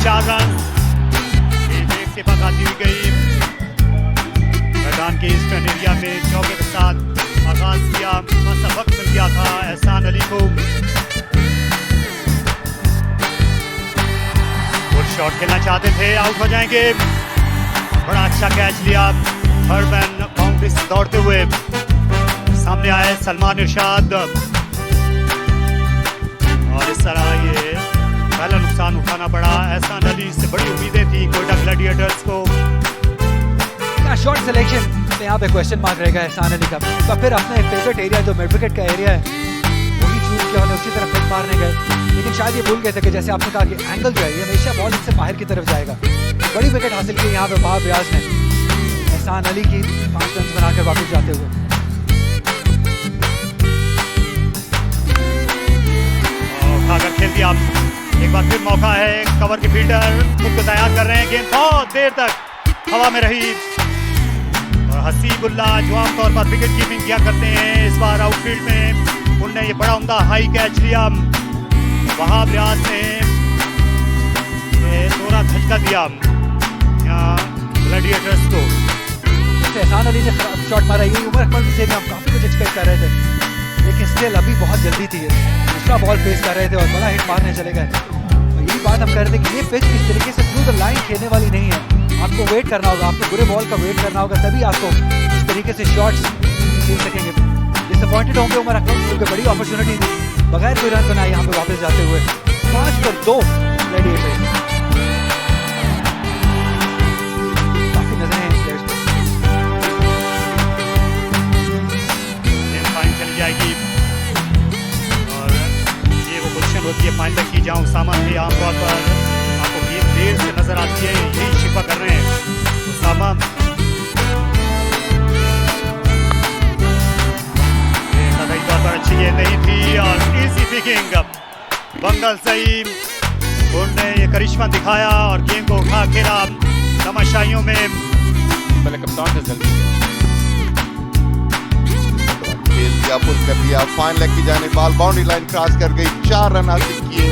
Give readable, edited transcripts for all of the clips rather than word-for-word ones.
4 run. एक से आती हुई गई। मैदान के ईस्टर्न एरिया में चौके के साथ आगाज किया। खासा वक्त मिल गया था एहसान अली को। फुल शॉट खेलना चाहते थे, आउट हो जाएंगे। बड़ा अच्छा कैच लिया। थर्ड मैन बाउंड्री से दौड़ते हुए सामने आए सलमान इरशाद और इस तरह ये पहला नुकसान उठाना पड़ा। एहसान अली से बड़ी उम्मीदें थी कोयटा ग्लैडिएटर्स को। शॉट सिलेक्शन में यहाँ पे क्वेश्चन मार्क रहेगा एहसान अली का। तो फिर अपने फेवरेट एरिया जो मिड विकेट का एरिया है वही चूज किया, उन्हें उसी तरफ हिट मारने गए, लेकिन शायद ये भूल गए थे कि जैसे आपने कहा कि एंगल जो है ये हमेशा बॉल से बाहर की तरफ जाएगा। बड़ी विकेट हासिल की यहाँ पे वहाब रियाज ने एहसान अली की 5 रन बनाकर वापस जाते हुए। उठाकर खेल दिया। एक बार फिर मौका है। कवर के फील्डर खुद को तैयार कर रहे हैं। गेंद बहुत देर तक हवा में रही और हसीबुल्लाह जो आमतौर पर विकेट कीपिंग किया करते हैं इस बार आउटफील्ड में उनने ये बड़ा उम्दा हाई कैच लिया। वहाब रियाज ने थोड़ा झटका दिया यहाँ ग्लैडिएटर्स को। एहसान अली ने शॉट मारा। ये उमर अकमल से हम काफी कुछ एक्सपेक्ट कर रहे थे, लेकिन स्टिल अभी बहुत जल्दी थी। दूसरा बॉल फेस कर रहे थे और बड़ा हिट मारने चले गए। यही बात हम कर रहे थे कि ये पिच इस तरीके से थ्रू द लाइन खेलने वाली नहीं है। आपको वेट करना होगा, आपको बुरे बॉल का वेट करना होगा, तभी आपको इस तरीके से शॉट्स खेल सकेंगे। डिसअपॉइंटेड होंगे उमर अकमल, क्योंकि बड़ी अपॉर्चुनिटी थी, बगैर कोई रन बनाए यहाँ पे वापस जाते हुए 5 पर 2 ग्लैडिएटर्स। काफी नजरें हैं प्लेयर्स पे। फाइन चली जाएगी और ये वो पोजीशन होती है फाइन तक की जाऊँ उसामा भी आमतौर पर आपको गेंद देर से नजर आती है, यही शिकवा कर रहे हैं उसामा। तौर पर अच्छी गेंद नहीं थी और इजी पिकिंग बंगल सईम उन्होंने ये करिश्मा दिखाया और गेंद को उठा खेला तमाशाइयों में। पहले कप्तान से जल्दी खेल दिया, पुल कर दिया। फाइन लेग की जाने बॉल बाउंड्री लाइन क्रॉस कर गई। 4 रन हासिल किए।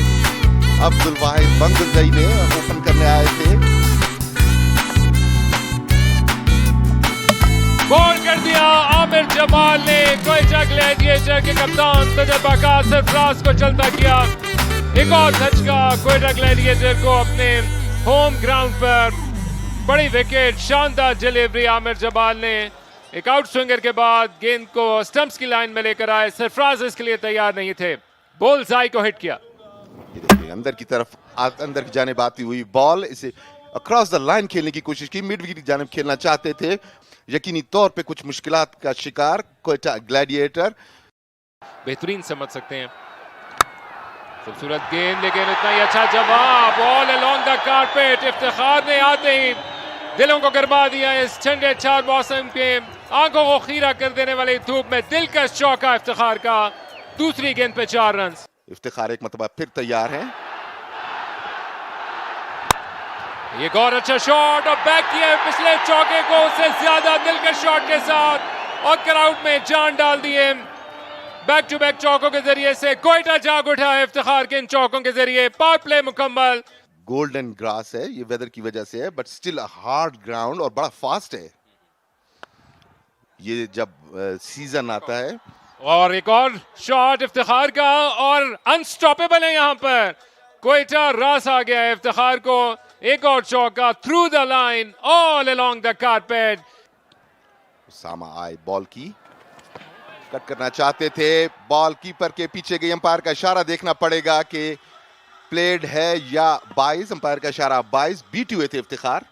अब्दुल वाहिद बंगलजई ने ओपन करने आए थे। बॉल कर दिया आमिर जमाल ने। कोयटा ग्लैडिएटर के कप्तान तजुर्बाकार सरफराज को चलता किया। एक और झटका कोयटा ग्लैडिएटर को अपने होम ग्राउंड पर। बड़ी विकेट, शानदार डिलीवरी आमिर जमाल ने। एक आउट स्विंगर के बाद गेंद को स्टंप्स की लाइन में लेकर आए। सरफराज इसके लिए तैयार नहीं थे, बुल्सआई को हिट किया। अंदर की तरफ अंदर की जानिब आती हुई बॉल, इसे अक्रॉस द लाइन खेलने की कोशिश की। मिड विकेट की जानिब खेलना चाहते थे, यकीनी तौर पे कुछ मुश्किलात का शिकार कोयटा ग्लैडिएटर। बेहतरीन समझ सकते हैं। खूबसूरत गेंद, लेकिन इतना ही अच्छा जवाब। All along the carpet. Iftikhar ने आते ही दिलों को गरमा दिया। इस ठंडे 4 मौसम के आंखों को खीरा कर देने वाली धूप में दिलकश चौका इफ्तिखार का। दूसरी गेंद पे 4 रन। इफ्तिखार एक मतलब फिर तैयार है। ये और अच्छा शॉट और बैक किया पिछले चौके को उससे ज्यादा दिलकश शॉट के साथ और क्राउड में जान डाल दिए। बैक टू बैक चौकों के जरिए से कोयटा जाग उठा है इफ्तिखार के इन चौकों के जरिए। पावर प्ले मुकम्मल। गोल्डन ग्रास है, ये वेदर की वजह से है, बट स्टिल हार्ड ग्राउंड और बड़ा फास्ट है ये जब सीजन आता है। और एक और शॉट इफ्तिखार का और अनस्टॉपेबल है यहाँ पर। कोयटा रास आ गया है इफ्तिखार को। एक और चौका through the line all along the carpet. Usama आए बॉल की कट करना चाहते थे। बॉल कीपर के पीछे गई। अंपायर का इशारा देखना पड़ेगा कि प्लेड है या 22। अंपायर का इशारा 22। बीट हुए थे इफ्तिखार।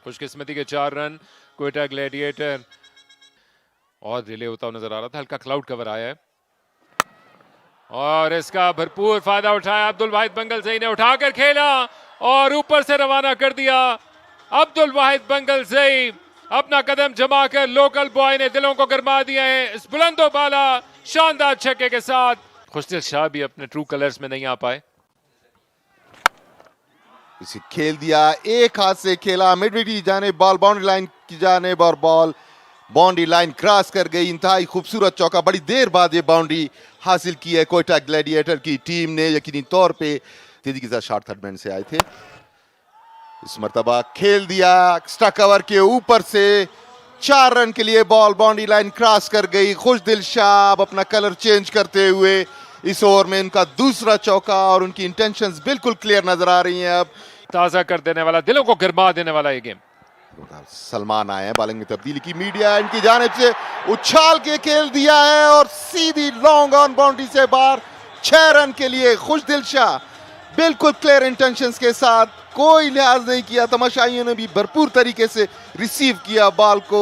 खुशकिस्मती के 4 रन कोयटा ग्लैडिएटर। और रिले होता हुआ नजर आ रहा था। हल्का क्लाउड कवर आया है और इसका भरपूर फायदा उठाया अब्दुल वाहिद बंगलजई ने। उठाकर खेला और ऊपर से रवाना कर दिया। अब्दुल वाहिद बंगलजई अपना कदम जमाकर लोकल बॉय ने दिलों को गरमा दिया है इस बुलंदो बाला शानदार छक्के के साथ। खुशदिल शाह भी अपने ट्रू कलर्स में नहीं आ पाए। इसे खेल दिया, एक हाथ से खेला। मिड विकेट की जानिब बॉल बाउंड्री लाइन की जानिब और बॉल बाउंड्री लाइन क्रॉस कर गई। इंतहाई खूबसूरत चौका। बड़ी देर बाद ये बाउंड्री हासिल की है कोयटा ग्लैडिएटर की टीम ने। यकीनी तौर पे तेजी के साथ शॉट थर्ड मैन से आए थे। इस मर्तबा खेल दिया एक्स्ट्रा कवर के ऊपर से, 4 रन के लिए बॉल बाउंड्री लाइन क्रॉस कर गई। खुशदिल शाह अब अपना कलर चेंज करते हुए इस ओवर में उनका दूसरा चौका, और उनकी इंटेंशंस बिल्कुल क्लियर नजर आ रही हैं। अब ताजा कर देने वाला, दिलों को गरमा देने वाला ये गेम। सलमान आए हैं बॉलिंग में तब्दीली की, मीडिया इनकी जानिब से उछाल के खेल दिया है और सीधी लॉन्ग ऑन बाउंड्री से बाहर। 6 रन के लिए खुशदिल शाह बिल्कुल क्लियर इंटेंशंस के साथ, कोई लिहाज नहीं किया। तमाशाइयों ने भी भरपूर तरीके से रिसीव किया बॉल को।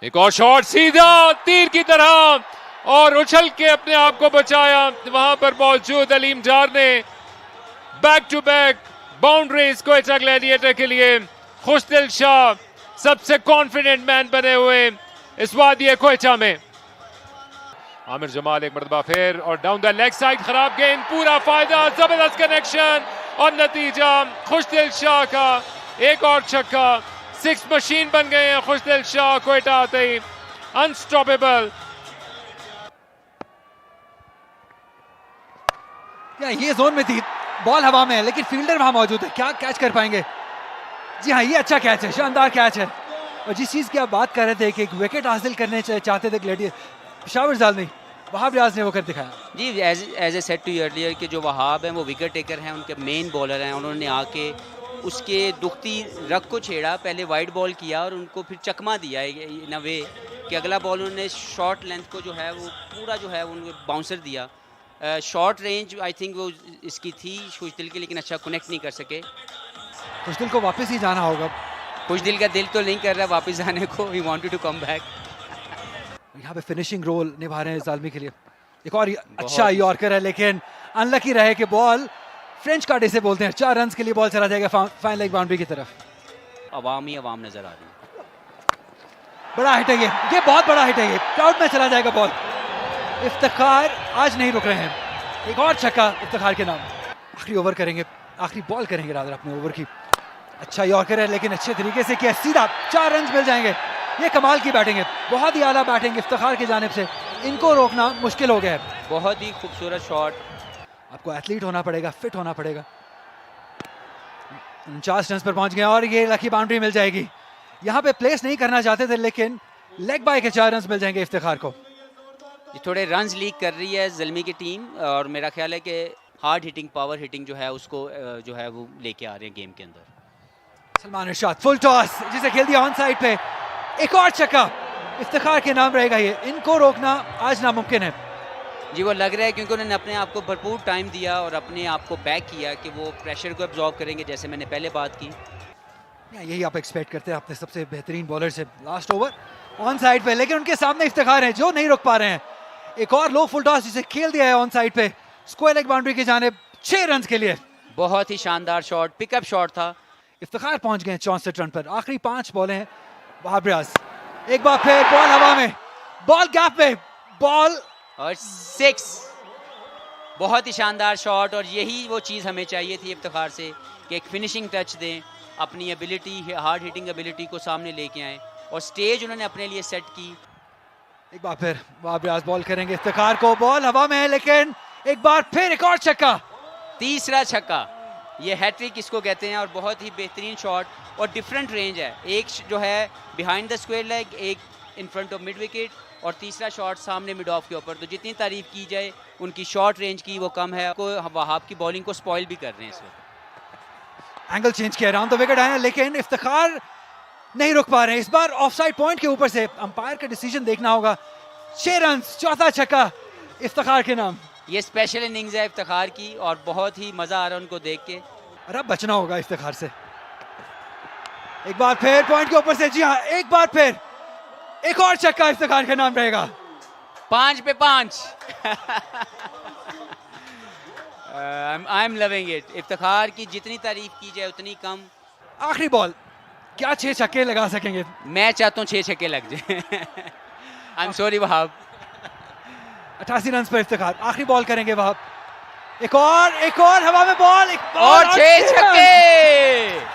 एक और शॉट सीधा तीर की तरह, और उछल के अपने आप को बचाया। वहां पर मौजूद अलीम डार ने back to back boundaries Quetta gladiator के लिए। खुशदिल शाह सबसे कॉन्फिडेंट मैन बने हुए इस वादी क्वेटा में। आमिर जमाल एक मरतबा फिर, और डाउन द लेग साइड खराब गेंद, पूरा फायदा, जबरदस्त कनेक्शन, और नतीजा खुशदिल शाह का एक और छक्का। 6 मशीन बन गए हैं खुशदिल शाह क्वेटा आते ही, अनस्टॉपेबल। ये जोन में थी, बॉल हवा में है, लेकिन फील्डर वहां मौजूद है, क्या कैच कर पाएंगे? जी हाँ, ये अच्छा कैच है, शानदार कैच है। और जिस चीज की आप बात कर रहे थे कि एक विकेट हासिल करने चाहते थे ग्लैडिएटर, पेशावर जाल नहीं, वहाब रियाज ने वो कर दिखाया। जी, as I said to earlier कि जो वहाब हैं वो विकेट टेकर हैं, उनके मेन बॉलर हैं। उन्होंने आके उसके दुखती रग को छेड़ा, पहले वाइड बॉल किया और उनको फिर चकमा दिया इन अ वे कि अगला बॉल उन्होंने शॉर्ट लेंथ को जो है वो पूरा जो है उनको बाउंसर दिया। शॉर्ट रेंज आई थिंक वो इसकी थी खुशदिल की, लेकिन अच्छा कनेक्ट नहीं कर सके। खुशदिल को वापस ही जाना होगा। खुशदिल का दिल तो नहीं कर रहा वापस जाने को, he wanted to come back. यहाँ पे फिनिशिंग रोल निभा रहे हैं जालमी के लिए। एक और अच्छा यॉर्कर है, लेकिन अनलकी रहे कि बॉल फ्रेंच कार्ड इसे बोलते हैं। 4 रन के लिए बॉल चला जाएगा फाइन लेग बाउंड्री की तरफ। अवाम ही अवाम नजर आ रही है। बड़ा हिट है ये बहुत बड़ा हिट है, ये क्राउड में चला जाएगा बॉल। इफ्तिखार आज नहीं रुक रहे हैं, एक और छक्का इफ्तिखार के नाम। आखिरी ओवर करेंगे, आखिरी बॉल करेंगे रादर अपने ओवर की। अच्छा यॉर्कर है, लेकिन अच्छे तरीके से किया, सीधा 4 रन मिल जाएंगे। ये कमाल की बैटिंग है, बहुत ही आला बैटिंग इफ्तिखार की जानिब से, इनको रोकना मुश्किल हो गया है। बहुत ही खूबसूरत शॉट। आपको एथलीट होना पड़ेगा, फिट होना पड़ेगा। 49 रन पर पहुंच गए और ये लकी बाउंड्री मिल जाएगी। यहाँ पे प्लेस नहीं करना चाहते थे, लेकिन लेग बाय के 4 रन मिल जाएंगे इफ्तिखार को। थोड़े रन्स लीक कर रही है ज़ल्मी की टीम, और मेरा ख्याल है कि हार्ड हिटिंग, पावर हिटिंग जो है उसको जो है वो लेके आ रहे हैं गेम के अंदर। सलमान इरशाद फुल टॉस, जिसे खेल दिया ऑन साइड पे, एक और छक्का इफ्तिखार के नाम रहेगा। ये इनको रोकना आज नामुमकिन है। जी, वो लग रहा है क्योंकि उन्होंने अपने आप को भरपूर टाइम दिया और अपने आप को बैक किया कि वो प्रेशर को एब्जॉर्ब करेंगे, जैसे मैंने पहले बात की। यही आप एक्सपेक्ट करते हैं अपने सबसे बेहतरीन बॉलर से। लास्ट ओवर ऑन साइड पे, लेकिन उनके सामने इफ्तिखार है जो नहीं रुक पा रहे हैं। एक और लो फुल टॉस जिसे खेल दिया है ऑन साइड पे, स्क्वायर लेग बाउंड्री की जानिब, 6 रन के लिए। बहुत ही शानदार शॉट, पिकअप शॉट था। इफ्तिखार पहुंच गए 64 रन पर। आखिरी 5 बॉलें हैं। वहाब रियाज एक बार फिर, बॉल हवा में, बॉल गैप में, बॉल और 6। बहुत ही शानदार शॉट, और यही वो चीज़ हमें चाहिए थी इफ्तिखार से कि एक फिनिशिंग टच दें, अपनी एबिलिटी, हार्ड हिटिंग एबिलिटी को सामने लेके आए, और स्टेज उन्होंने अपने लिए सेट की। एक बार फिर वहाब रियाज बॉल करेंगे इफ्तिखार को, बॉल हवा में है, लेकिन एक बार फिर एक और छक्का, तीसरा छक्का। ये हैट्रिक इसको कहते हैं, और बहुत ही बेहतरीन शॉट और डिफरेंट रेंज है। एक जो है बिहाइंड द स्क्वायर लेग, एक in front of mid wicket, और तीसरा शॉट सामने मिड ऑफ के ऊपर। तो जितनी तारीफ की जाए उनकी शॉर्ट रेंज की वो कम है। को वहाब की बॉलिंग को स्पॉइल भी कर रहे हैं इस वक्त। एंगल चेंज किया, राउंड द विकेट आया, लेकिन इफ्तिखार नहीं रुक पा रहे हैं। इस बार ऑफसाइड पॉइंट के ऊपर से अंपायर का डिसीजन देखना होगा। 6 रन, चौथा छक्का इफ्तिखार के नाम। ये स्पेशल इनिंग्स है इफ्तिखार की, और बहुत ही मजा आ रहा है उनको देख के। और अब बचना होगा इफ्तिखार से। एक बार फिर पॉइंट के ऊपर से, जी हाँ, एक बार फिर एक और छक्का इफ्तिखार के नाम रहेगा। 5 पे 5। I am loving it. Iftikhar की जितनी तारीफ की जाए उतनी कम। आखिरी बॉल, क्या 6 छक्के लगा सकेंगे? मैं चाहता हूँ 6 छक्के लग जाए। I am sorry Wahab. 88 run पर इफ्तिखार, आखिरी बॉल करेंगे वहाब। एक और हवा में बॉल, और 6 छक्के।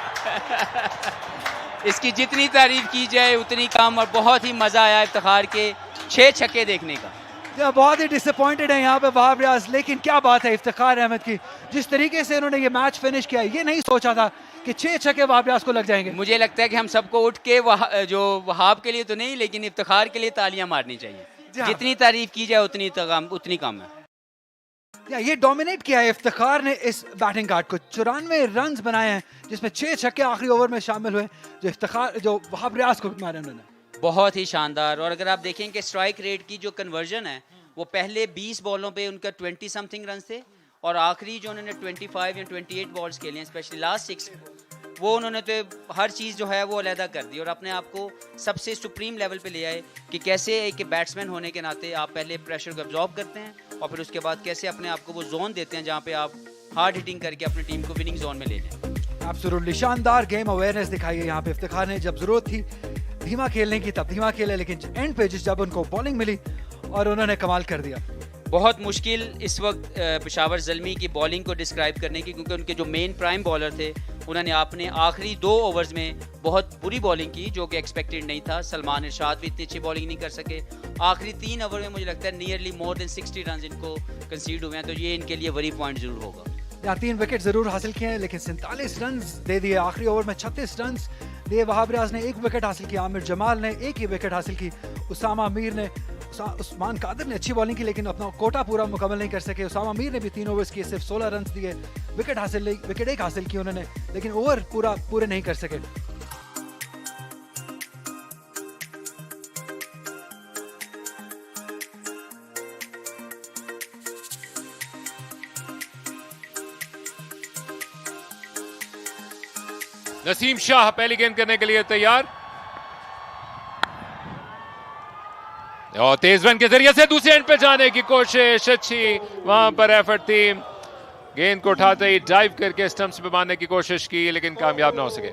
इसकी जितनी तारीफ की जाए उतनी कम, और बहुत ही मजा आया इफ्तिखार के 6 छक्के देखने का। बहुत ही डिसअपॉइंटेड है यहाँ पे वहाब रियाज, लेकिन क्या बात है इफ्तिखार अहमद की, जिस तरीके से उन्होंने ये मैच फिनिश किया, ये नहीं सोचा था कि 6 छक्के वहाब रियाज को लग जाएंगे। मुझे लगता है कि हम सबको उठ के जो वहाब के लिए तो नहीं, लेकिन इफ्तिखार के लिए तालियां मारनी चाहिए। हाँ। जितनी तारीफ की जाए उतनी कम है। ये डोमिनेट किया है इफ्तिखार ने इस बैटिंग कार्ड को, 94 रन बनाए हैं जिसमें 6 छक्के आखिरी ओवर में शामिल हुए जो वहाब रियाज को मारे उन्होंने। बहुत ही शानदार। और अगर आप देखें कि स्ट्राइक रेट की जो कन्वर्जन है वो पहले 20 बॉलों पे उनका 20 समथिंग रन थे, और आखिरी जो उन्होंने 25 या 28 बॉल्स खेले हैं, स्पेशली लास्ट 6, वो उन्होंने तो हर चीज़ जो है वो अलहदा कर दी और अपने आप को सबसे सुप्रीम लेवल पे ले आए कि कैसे एक बैट्समैन होने के नाते आप पहले प्रेशर को एब्जॉर्ब करते हैं और फिर उसके बाद कैसे अपने आप को वो जोन देते हैं जहाँ पे आप हार्ड हिटिंग करके अपनी टीम को विनिंग जोन में ले जाएं। एब्सोल्युटली शानदार गेम अवेयरनेस दिखाई है यहाँ पे इफ्तिखार ने। जब जरूरत थी धीमा खेलने की तब धीमा खेले, लेकिन एंड पे जब उनको बॉलिंग मिली और उन्होंने कमाल कर दिया। बहुत मुश्किल इस वक्त पेशावर ज़ल्मी की बॉलिंग को डिस्क्राइब करने की, क्योंकि उनके जो मेन प्राइम बॉलर थे उन्होंने अपने आखिरी 2 ओवर्स में बहुत बुरी बॉलिंग की जो कि एक्सपेक्टेड नहीं था। सलमान इरशाद भी इतनी अच्छी बॉलिंग नहीं कर सके। आखिरी 3 ओवर में मुझे लगता है नियरली मोर देन 60 रन इनको कंसीड हुए हैं, तो ये इनके लिए वरी पॉइंट जरूर होगा। यहाँ 3 विकेट जरूर हासिल किए हैं, लेकिन 47 रन दे दिए आखिरी ओवर में। 36 रन दिए वहाब रियाज ने 1 विकेट हासिल किया, आमिर जमाल ने 1 ही विकेट हासिल की, उसामा मीर ने उस्मान कादिर ने अच्छी बॉलिंग की लेकिन अपना कोटा पूरा मुकम्मल नहीं कर सके। उसामा मीर ने भी 3 ओवर्स किए, सिर्फ 16 रन दिए, विकेट 1 हासिल की उन्होंने, लेकिन ओवर पूरे नहीं कर सके। नसीम शाह पहली गेंद करने के लिए तैयार और तेज रन के जरिए से दूसरे एंड पे जाने की कोशिश, अच्छी वहां पर एफर्ट थी। गेंद को उठाते ही डाइव करके स्टंप्स पे मारने की कोशिश की लेकिन कामयाब ना हो सके।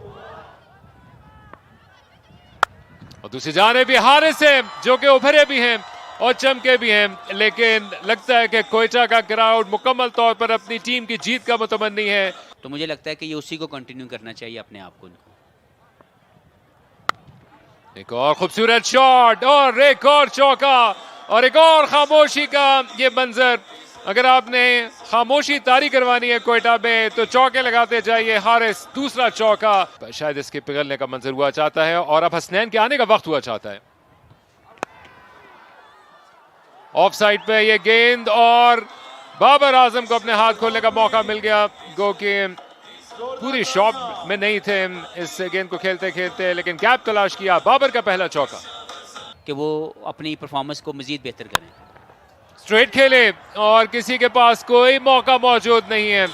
और दूसरी जाने भी हारिस है जो कि उभरे भी हैं और चमके भी हैं, लेकिन लगता है कि कोयटा का क्राउड मुकम्मल तौर पर अपनी टीम की जीत का मुतमन्नी है। तो मुझे लगता है कि ये उसी को कंटिन्यू करना चाहिए अपने आप को। एक और खूबसूरत शॉट और एक और चौका और एक और खामोशी का ये मंजर। अगर आपने खामोशी तारी करवानी है कोयटा में तो चौके लगाते जाइए। हारिस दूसरा चौका, शायद इसके पिघलने का मंजर हुआ चाहता है और अब हसनैन के आने का वक्त हुआ चाहता है। ऑफ साइड पे ये गेंद और बाबर आजम को अपने हाथ खोलने का मौका मिल गया। गो के पूरी शॉट में नहीं थे इस गेंद को खेलते खेलते, लेकिन गैप तलाश किया। बाबर का पहला चौका कि वो अपनी परफॉर्मेंस को मजीद बेहतर करें। स्ट्रेट खेले और किसी के पास कोई मौका मौजूद नहीं है।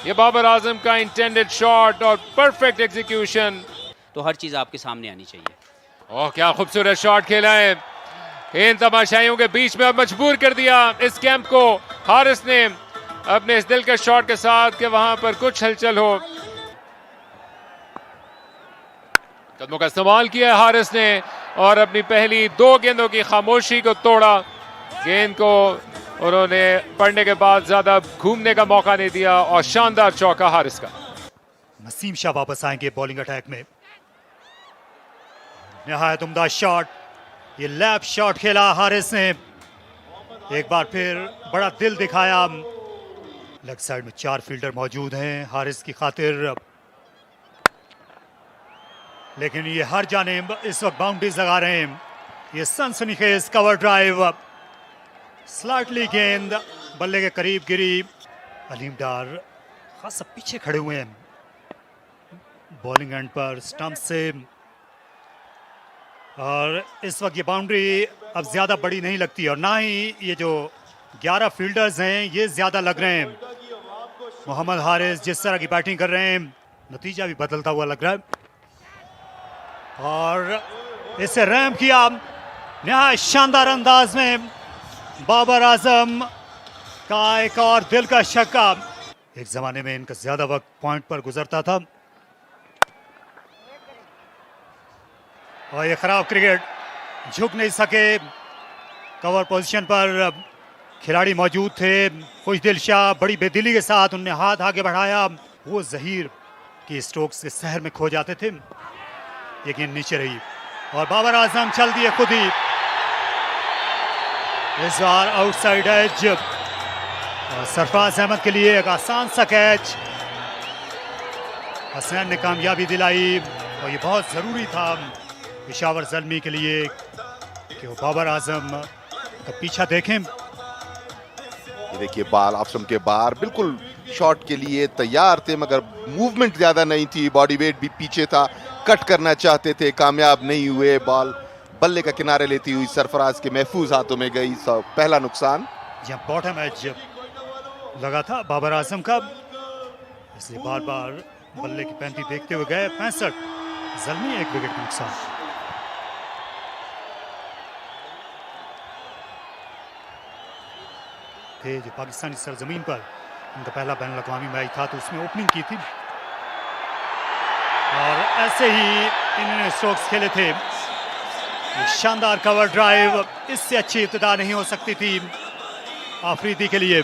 ये बाबर आजम का इंटेंडेड शॉट और परफेक्ट एग्जीक्यूशन, तो हर चीज आपके सामने आनी चाहिए। ओह क्या खूबसूरत शॉट खेला है। इन तमाशाइयों के बीच में अब मजबूर कर दिया इस कैंप को हारिस ने अपने इस दिल के शॉट के साथ कि वहां पर कुछ हलचल हो। कदमों का इस्तेमाल किया हारिस ने और अपनी पहली 2 गेंदों की खामोशी को तोड़ा। गेंद को उन्होंने पढ़ने के बाद ज्यादा घूमने का मौका नहीं दिया और शानदार चौका हारिस का। नसीम शाह वापस आएंगे बॉलिंग अटैक में। निहायत उम्दा शॉट, ये लैप शॉट खेला हारिस ने, एक बार फिर बड़ा दिल दिखाया। लेग साइड में 4 फील्डर मौजूद हैं हारिस की खातिर, लेकिन ये हर जानिब इस वक्त बाउंड्रीज लगा रहे हैं। ये सनसनीखेज कवर ड्राइव, स्लाइटली गेंद बल्ले के करीब गिरी। अलीम डार खासा पीछे खड़े हुए हैं बॉलिंग एंड पर स्टंप से, और इस वक्त ये बाउंड्री अब ज्यादा बड़ी नहीं लगती और ना ही ये जो 11 फील्डर्स हैं ये ज्यादा लग रहे हैं। मोहम्मद हारिस जिस तरह की बैटिंग कर रहे हैं नतीजा भी बदलता हुआ लग रहा है और इसे रैम किया नहायत शानदार अंदाज में बाबर आजम का एक और दिल का छक्का। एक जमाने में इनका ज्यादा वक्त पॉइंट पर गुजरता था और ये खराब क्रिकेट, झुक नहीं सके। कवर पोजीशन पर खिलाड़ी मौजूद थे। खुशदिल शाह बड़ी बेदिली के साथ उन्होंने हाथ आगे बढ़ाया। वो जहीर की स्ट्रोक्स के शहर में खो जाते थे। ये गेंद नीचे रही और बाबर आजम चल दिए खुद ही। इस बार आउटसाइड एज और सरफराज अहमद के लिए एक आसान सा कैच, हसनैन ने कामयाबी दिलाई और ये बहुत ज़रूरी था पेशावर ज़ल्मी के लिए कि वो बाबर आजम का पीछा देखें। ये देखिए बॉल ऑफ स्टंप के बाहर, बिल्कुल शॉट के लिए तैयार थे मगर मूवमेंट ज्यादा नहीं थी, बॉडी वेट भी पीछे था, कट करना चाहते थे, कामयाब नहीं हुए। बॉल बल्ले का किनारे लेती हुई सरफराज के महफूज हाथों में गई, पहला नुकसान। जब बॉटम एज लगा था बाबर आजम का, इसलिए बार बार बल्ले की पैंती देखते हुए गए। 65, ज़ल्मी 1 विकेट का नुकसान। थे जो पाकिस्तानी सरजमीन पर उनका पहला बैन अवी मैच था तो उसमें ओपनिंग की थी और ऐसे ही इन्होंने स्ट्रोक्स खेले थे। शानदार कवर ड्राइव, इससे अच्छी इब्तिदा नहीं हो सकती थी आफरीदी के लिए।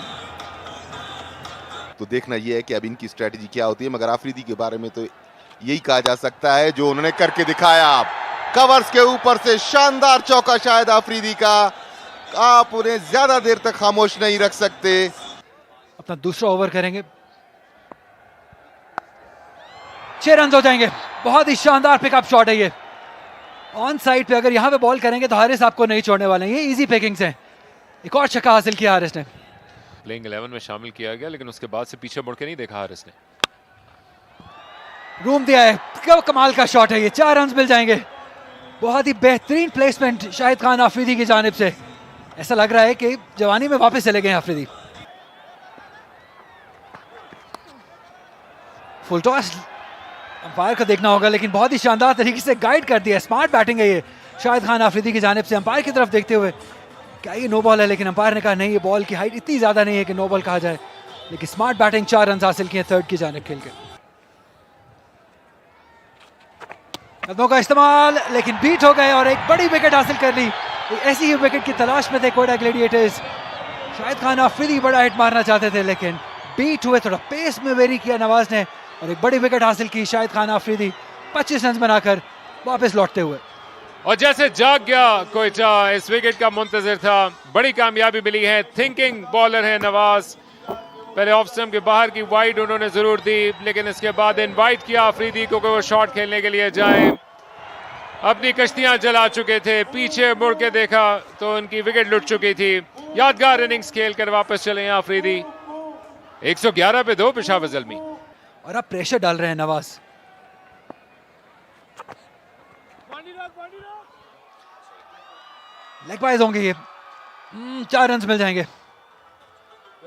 तो देखना यह है कि अब इनकी स्ट्रेटजी क्या होती है, मगर आफरीदी के बारे में तो यही कहा जा सकता है जो उन्होंने करके दिखाया। कवर्स के ऊपर से शानदार चौका शायद आफरीदी का, आप उन्हें ज्यादा देर तक खामोश नहीं रख सकते। अपना दूसरा ओवर करेंगे, 6 रन हो जाएंगे। बहुत ही शानदार पिकअप शॉट है ये ऑन साइड पे। अगर यहाँ पे बॉल करेंगे तो हारिस आपको नहीं छोड़ने वाले हैं, ये इजी पिकिंग्स हैं। एक और छक्का हासिल किया हारिस ने। प्लेइंग 11 में शामिल किया गया लेकिन उसके बाद से पीछे मुड़ के नहीं देखा हारिस ने। रूम दिया है, क्या कमाल का शॉट है ये, 4 रन मिल जाएंगे। बहुत ही बेहतरीन प्लेसमेंट शाहिद खान आफरीदी की जानिब से। ऐसा लग रहा है कि जवानी में वापस चले गए आफरीदी। फुल टॉस अंपायर को देखना होगा, लेकिन बहुत ही शानदार तरीके से गाइड कर दिया। स्मार्ट बैटिंग है ये शाहिद खान आफरीदी की जानिब से। अंपायर की तरफ देखते हुए क्या ये नो बॉल है, लेकिन अंपायर ने कहा नहीं, ये बॉल की हाइट इतनी ज्यादा नहीं है कि नो बॉल कहा जाए। लेकिन स्मार्ट बैटिंग, 4 रन हासिल किए थर्ड की जानिब खेल के। कदमों का इस्तेमाल, लेकिन बीट हो गए और एक बड़ी विकेट हासिल कर ली। ऐसी ही विकेट की तलाश में थे कोयटा ग्लैडिएटर्स। शाहिद खान आफरीदी बड़ा हिट मारना चाहते थे लेकिन बीट हुए, थोड़ा पेस में वेरी किया नवाज ने और एक बड़ी विकेट हासिल की। शाहिद खान आफरीदी 25 रन बनाकर वापस लौटते हुए। और जैसे जाग गया कोयटा, इस विकेट का मुंतजर था, बड़ी कामयाबी मिली है। थिंकिंग बॉलर है नवाज। पहले ऑफ स्टंप के बाहर की वाइड उन्होंने जरूर दी लेकिन इसके बाद इनवाइट किया आफरीदी को कि वो शॉट खेलने के लिए जाए। अपनी कश्तियां जला चुके थे, पीछे मुड़ के देखा तो उनकी विकेट लुट चुकी थी। यादगार इनिंग्स खेलकर वापस चले हैं आफरीदी। 111 पे 2 पेशावर ज़ल्मी। और अब प्रेशर डाल रहे हैं नवाज। लेग बाइज होंगे ये, 4 रन मिल जाएंगे।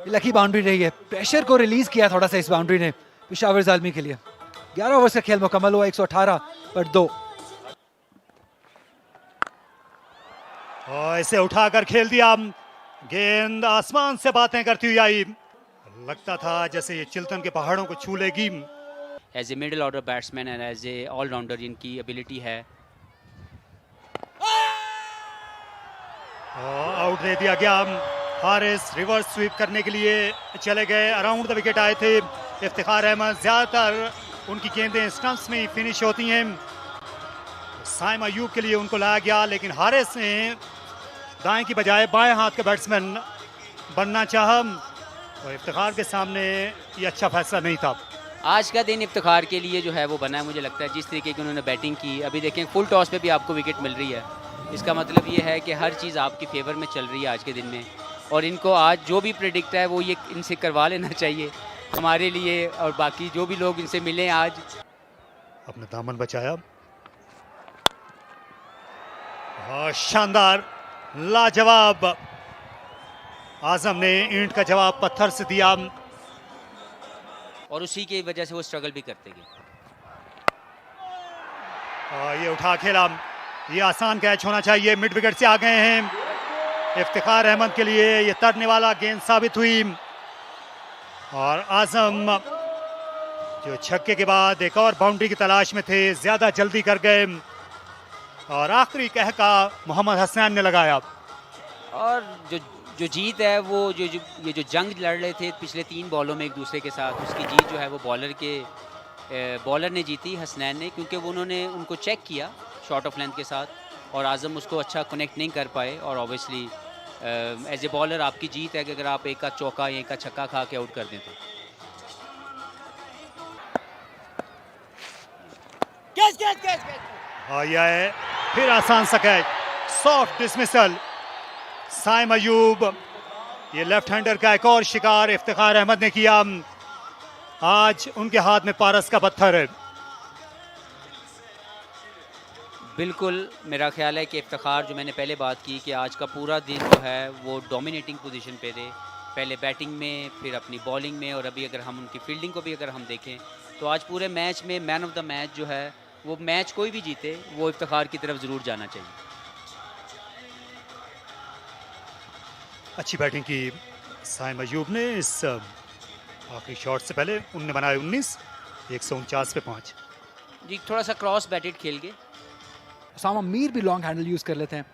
लकी बाउंड्री रही है, प्रेशर को रिलीज किया थोड़ा सा इस बाउंड्री ने पेशावर ज़ल्मी के लिए। 11 ओवर का खेल मुकम्मल हुआ, 118 पर 2। और इसे उठाकर खेल दिया, गेंद आसमान से बातें करती हुई आई। लगता था जैसे ये चिल्तन के पहाड़ों को छू लेगी। As a middle order batsman and as a allrounder इनकी एबिलिटी है। आउट दे दिया गया। हारिस रिवर्स स्वीप करने के लिए चले गए, अराउंड द विकेट आए थे इफ्तिखार अहमद। ज्यादातर उनकी गेंदें स्टंप्स में ही फिनिश होती हैं। साइम अयूब के लिए उनको लाया गया लेकिन हारिस ने दाएं की बजाय बाएं हाथ का बैट्समैन बनना चाहा और इफ्तिखार के सामने ये अच्छा फैसला नहीं था। आज का दिन इफ्तिखार के लिए जो है वो बना है, मुझे लगता है जिस तरीके की उन्होंने बैटिंग की। अभी देखें फुल टॉस पे भी आपको विकेट मिल रही है, इसका मतलब ये है कि हर चीज़ आपकी फेवर में चल रही है आज के दिन में। और इनको आज जो भी प्रेडिक्ट है वो ये इनसे करवा लेना चाहिए हमारे लिए और बाकी जो भी लोग इनसे मिले आज। अपना दामन बचाया, शानदार लाजवाब। आजम ने ईंट का जवाब पत्थर से दिया और उसी की वजह से वो स्ट्रगल भी करते गए। ये उठा खेला, ये आसान कैच होना चाहिए। मिड विकेट से आ गए हैं इफ्तिखार अहमद के लिए, ये तरने वाला गेंद साबित हुई और आजम जो छक्के के बाद एक और बाउंड्री की तलाश में थे, ज्यादा जल्दी कर गए और आखिरी कहका मोहम्मद हसनैन ने लगाया। और जो जीत है वो ये जो जंग लड़ रहे थे पिछले 3 बॉलों में एक दूसरे के साथ, उसकी जीत जो है वो बॉलर ने जीती, हसनैन ने, क्योंकि वो उन्होंने उनको चेक किया शॉर्ट ऑफ लेंथ के साथ और आजम उसको अच्छा कनेक्ट नहीं कर पाए और ऑब्वियसली एज ए बॉलर आपकी जीत है कि अगर आप एक का चौका या एक का छक्का खा के आउट कर दें तो। आया है फिर आसान सा catch, soft dismissal. Saim Ayub, ये लेफ्ट हैंडर का एक और शिकार इफ्तिखार अहमद ने किया। आज उनके हाथ में पारस का पत्थर है। बिल्कुल, मेरा ख्याल है कि इफ्तिखार, जो मैंने पहले बात की कि आज का पूरा दिन जो है वो डोमिनेटिंग पोजीशन पे थे, पहले बैटिंग में, फिर अपनी बॉलिंग में, और अभी अगर हम उनकी फील्डिंग को भी अगर हम देखें तो आज पूरे मैच में मैन ऑफ द मैच जो है, वो मैच कोई भी जीते वो इफ्तिखार की तरफ ज़रूर जाना चाहिए। अच्छी बैटिंग की साइम अयूब ने इस आखिरी शॉट से पहले। उनने बनाए 19, 149 पे 5। जी, थोड़ा सा क्रॉस बैटेड खेल के उसामा मीर भी लॉन्ग हैंडल यूज कर लेते हैं,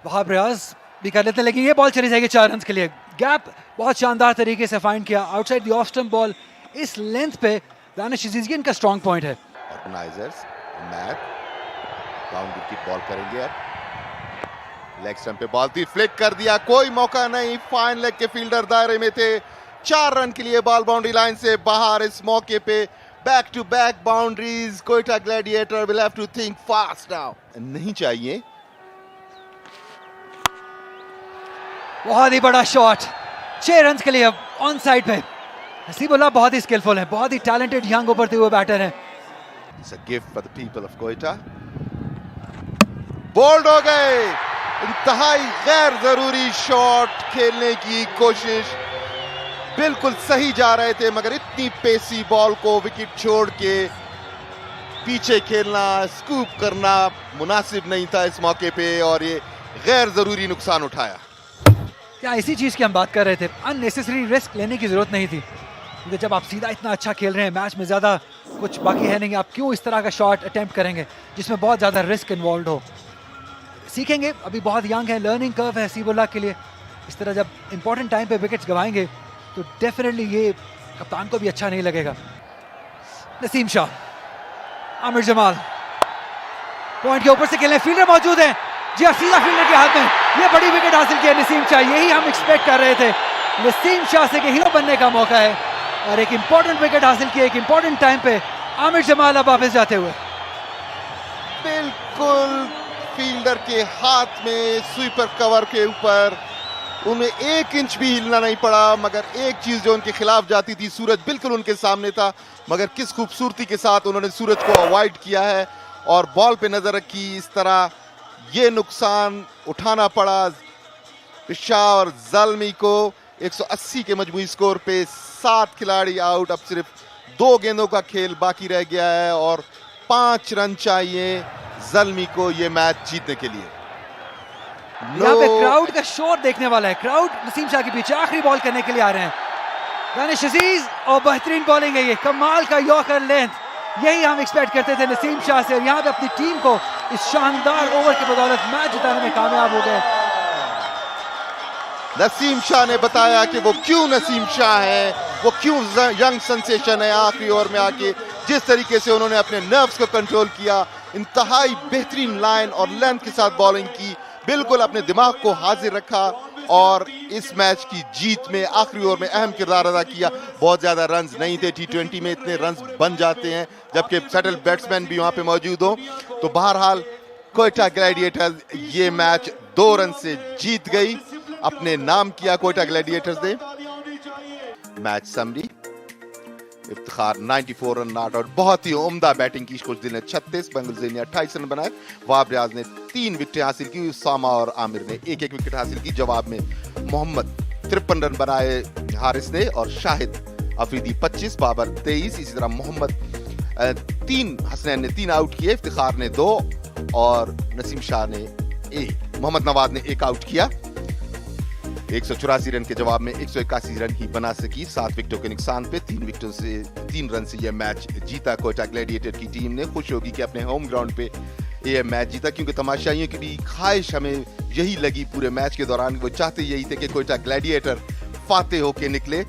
वहाब रियाज भी कर लेते हैं, लेकिन ये बॉल चली जाएगी 4 रन के लिए। गैप बहुत शानदार तरीके से फाइंड किया outside the off stump ball. इस लेंथ पे दानिश अजीज़ का स्ट्रॉन्ग पॉइंट है। ऑर्गेनाइजर्स मैच बाउंड्री की बॉल करेंगे। अब लेग स्टंप पे बॉल थी, फ्लिक कर दिया, कोई मौका नहीं। फाइन लेग के फील्डर दायरे में थे। 4 रन के लिए बॉल बाउंड्री लाइन से बाहर। इस मौके पे back to back boundaries. Quetta gladiator will have to think fast now. नहीं चाहिए। बहुत ही बड़ा शॉट, 6 रन के लिए अब ऑन साइड पे। हसीबुल्लाह बहुत ही स्किलफुल है, बहुत ही टैलेंटेड यंग उभरते हुए बैटर है। It's a gift for the people of Quetta. Bold हो गए। इंतहाई गैर जरूरी शॉट खेलने की कोशिश, बिल्कुल सही जा रहे थे, मगर इतनी पेसी बॉल को विकेट छोड़ के पीछे खेलना, स्कूप करना मुनासिब नहीं था इस मौके पे, और ये गैर जरूरी नुकसान उठाया। क्या इसी चीज की हम बात कर रहे थे, अननेसेसरी रिस्क लेने की जरूरत नहीं थी, क्योंकि जब आप सीधा इतना अच्छा खेल रहे हैं, मैच में ज्यादा कुछ बाकी है नहीं, आप क्यों इस तरह का शॉट अटेम्प्ट करेंगे जिसमें बहुत ज्यादा रिस्क इन्वॉल्व हो। सीखेंगे, अभी बहुत यंग है, लर्निंग कर्व है हसीबुल्लाह के लिए। इस तरह जब इंपॉर्टेंट टाइम पे विकेट्स गवाएंगे तो डेफिनेटली ये कप्तान को भी अच्छा नहीं लगेगा। नसीम शाह, आमिर जमाल पॉइंट के ऊपर से खेलने, फील्डर मौजूद है। जी हाँ, सीधा फील्डर के हाथ में ये बड़ी विकेट हासिल की है नसीम शाह। यही हम एक्सपेक्ट कर रहे थे, नसीम शाह से कि हीरो बनने का मौका है, और एक इंपॉर्टेंट विकेट हासिल की एक इंपॉर्टेंट टाइम पे। आमिर जमाल अब वापस जाते हुए, बिल्कुल फील्डर के हाथ में, स्वीपर कवर के ऊपर, उन्हें 1 इंच भी हिलना नहीं पड़ा। मगर एक चीज जो उनके खिलाफ जाती थी, सूरज बिल्कुल उनके सामने था, मगर किस खूबसूरती के साथ उन्होंने सूरज को अवॉइड किया है और बॉल पे नजर रखी। इस तरह ये नुकसान उठाना पड़ा पेशावर ज़ल्मी को। 180 के मजमूई स्कोर पे 7 खिलाड़ी आउट। अब सिर्फ 2 गेंदों का खेल बाकी रह गया है और 5 रन चाहिए ज़ल्मी को ये मैच जीतने के लिए। यहाँ पे क्राउड का शोर देखने वाला है। क्राउड नसीम शाह के पीछे आखिरी बॉल करने के लिए आ रहे हैं। दानिश अजीज, और बेहतरीन बॉलिंग है ये, कमाल का यॉर्कर लेंथ, यही हम एक्सपेक्ट करते थे नसीम शाह से, और यहाँ पे अपनी टीम को इस शानदार ओवर की बदौलत मैच जिताने में कामयाब हो गए। नसीम शाह ने बताया कि वो क्यों नसीम शाह है, वो क्यों यंग सेंसेशन है। आखिरी ओवर में आके जिस तरीके से उन्होंने अपने नर्व्स को कंट्रोल किया, इंतहाई बेहतरीन लाइन और लेंथ के साथ बॉलिंग की, बिल्कुल अपने दिमाग को हाजिर रखा और इस मैच की जीत में आखिरी ओवर में अहम किरदार अदा किया। बहुत ज्यादा रन्स नहीं थे, T20 में इतने रन्स बन जाते हैं जबकि सेटल बैट्समैन भी वहां पे मौजूद हो। तो बहरहाल कोयटा ग्लैडिएटर्स ये मैच 2 रन से जीत गई, अपने नाम किया कोयटा ग्लैडिएटर्स ने। Match summary, Iftikhar 94 run not out, बहुत ही उम्दा बैटिंग की। खुशदिल ने 36, बंगलुरु ने 28 रन बनाए। वहाब रियाज ने 3 विकेटें हासिल की, उसामा और आमिर ने 1-1 विकेट हासिल की। जवाब में मोहम्मद 53 रन बनाए हारिस ने, और शाहिद अफरीदी 25, बाबर 23, इसी तरह मोहम्मद 3, हसनैन ने 3 आउट किए, इफ्तिखार ने 2 और नसीम शाह ने 1। मोहम्मद नवाज ने 1 आउट किया। 184 रन के जवाब में 181 रन ही बना सकी 7 विकेटों के नुकसान पे। 3 रन से यह मैच जीता कोयटा ग्लैडिएटर की टीम ने। खुश होगी कि अपने होम ग्राउंड पे यह मैच जीता, क्योंकि तमाशाइयों की भी ख्वाहिश हमें यही लगी पूरे मैच के दौरान। वो चाहते यही थे कि कोयटा ग्लैडिएटर फातेह होके निकले।